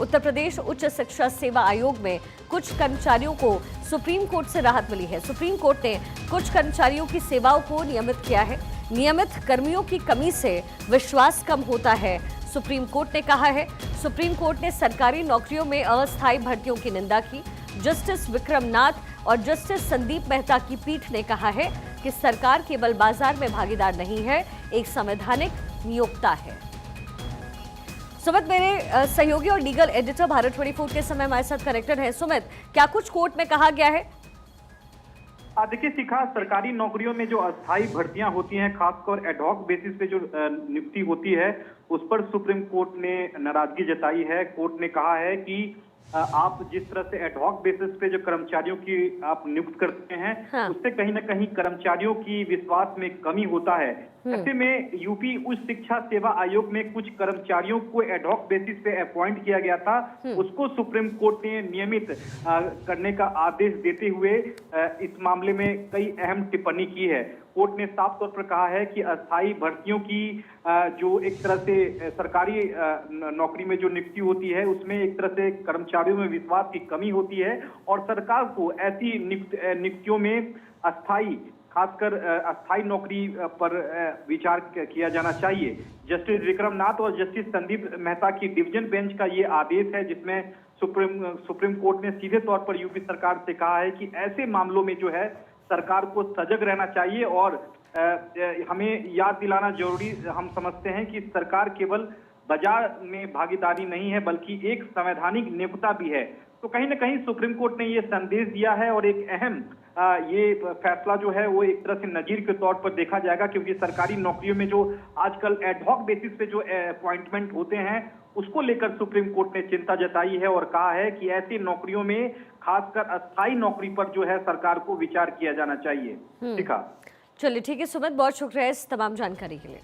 उत्तर प्रदेश उच्च शिक्षा सेवा आयोग में कुछ कर्मचारियों को सुप्रीम कोर्ट से राहत मिली है। सुप्रीम कोर्ट ने कुछ कर्मचारियों की सेवाओं को नियमित किया है। नियमित कर्मियों की कमी से विश्वास कम होता है, सुप्रीम कोर्ट ने कहा है। सुप्रीम कोर्ट ने सरकारी नौकरियों में अस्थायी भर्तियों की निंदा की। जस्टिस विक्रम नाथ और जस्टिस संदीप मेहता की पीठ ने कहा है कि सरकार केवल बाजार में भागीदार नहीं है, एक संवैधानिक नियोक्ता है। सुमित मेरे सहयोगी और लीगल एडिटर भारत 24 के समय हमारे साथ कनेक्टेड है। सुमित, क्या कुछ कोर्ट में कहा गया है? देखिए शिखा, सरकारी नौकरियों में जो अस्थायी भर्तियां होती हैं, खासकर एडहॉक बेसिस पे जो नियुक्ति होती है, उस पर सुप्रीम कोर्ट ने नाराजगी जताई है। कोर्ट ने कहा है कि आप जिस तरह से एडहॉक बेसिस पे जो कर्मचारियों की आप नियुक्त करते हैं, हाँ। उससे कहीं ना कहीं कर्मचारियों की विश्वास में कमी होता है। ऐसे में यूपी उच्च शिक्षा सेवा आयोग में कुछ कर्मचारियों को एडहॉक बेसिस पे अपॉइंट किया गया था, उसको सुप्रीम कोर्ट ने नियमित करने का आदेश देते हुए इस मामले में कई अहम टिप्पणी की है। कोर्ट ने साफ तौर पर कहा है कि अस्थायी भर्तियों की जो एक तरह से सरकारी नौकरी में जो नियुक्ति होती है, उसमें एक तरह से कर्मचारियों में विश्वास की कमी होती है और सरकार को ऐसी नियुक्तियों में खासकर अस्थायी नौकरी पर विचार किया जाना चाहिए। जस्टिस विक्रम नाथ और जस्टिस संदीप मेहता की डिवीजन बेंच का ये आदेश है, जिसमें सुप्रीम कोर्ट ने सीधे तौर पर यूपी सरकार से कहा है कि ऐसे मामलों में जो है सरकार को सजग रहना चाहिए और हमें याद दिलाना जरूरी हम समझते हैं कि सरकार केवल बाजार में भागीदारी नहीं है, बल्कि एक संवैधानिक नियोक्ता भी है। तो कहीं ना कहीं सुप्रीम कोर्ट ने ये संदेश दिया है और एक अहम ये फैसला जो है वो एक तरह से नजीर के तौर पर देखा जाएगा, क्योंकि सरकारी नौकरियों में जो आजकल एडहॉक बेसिस पे जो अपॉइंटमेंट होते हैं, उसको लेकर सुप्रीम कोर्ट ने चिंता जताई है और कहा है कि ऐसी नौकरियों में खासकर अस्थायी नौकरी पर जो है सरकार को विचार किया जाना चाहिए। ठीक है, चलिए ठीक है सुमित, बहुत शुक्रिया इस तमाम जानकारी के लिए।